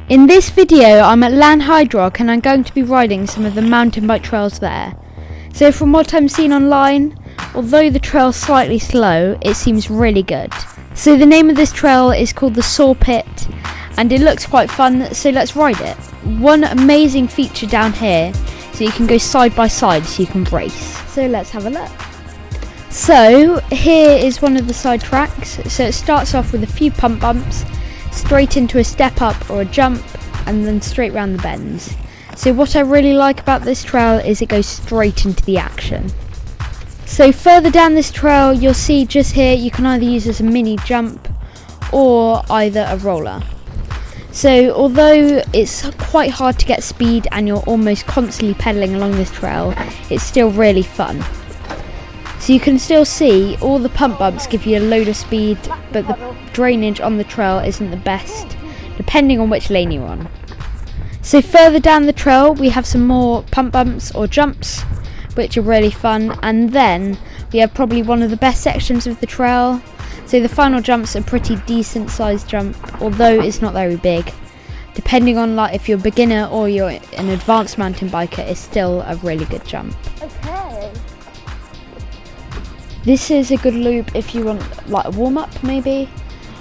In this video I'm at Lanhydrock and I'm going to be riding some of the mountain bike trails there. So from what I'm seeing online, although the trail's slightly slow, it seems really good. So the name of this trail is called the Saw Pit and it looks quite fun, so let's ride it. One amazing feature down here, so you can go side by side so you can race. So let's have a look. So here is one of the side tracks. So it starts off with a few pump bumps, straight into a step up or a jump, and then straight round the bends. So what I really like about this trail is it goes straight into the action. So further down this trail you'll see just here you can either use as a mini jump or either a roller. So although it's quite hard to get speed and you're almost constantly pedaling along this trail, it's still really fun. So you can still see all the pump bumps give you a load of speed, but the drainage on the trail isn't the best, depending on which lane you're on. So further down the trail we have some more pump bumps or jumps, which are really fun, and then we have probably one of the best sections of the trail. So the final jump's a pretty decent sized jump, although it's not very big. Depending on like if you're a beginner or you're an advanced mountain biker, it's still a really good jump. Okay. This is a good loop if you want like a warm-up maybe,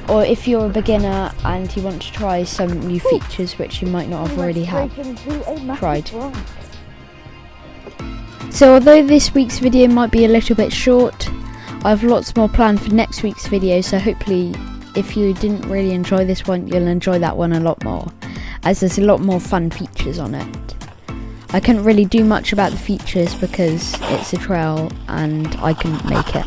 or if you're a beginner and you want to try some new features which you might not have already tried. So although this week's video might be a little bit short, I have lots more planned for next week's video, so hopefully if you didn't really enjoy this one, you'll enjoy that one a lot more, as there's a lot more fun features on it. I couldn't really do much about the features because it's a trail and I couldn't make it.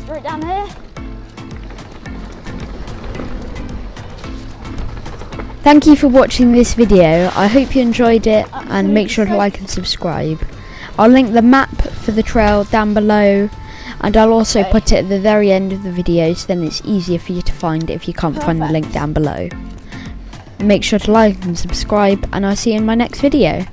Straight down here. Thank you for watching this video. I hope you enjoyed it and make sure to like and subscribe. I'll link the map for the trail down below, and I'll also put it at the very end of the video so then it's easier for you to find it if you can't find the link down below. Make sure to like and subscribe, and I'll see you in my next video.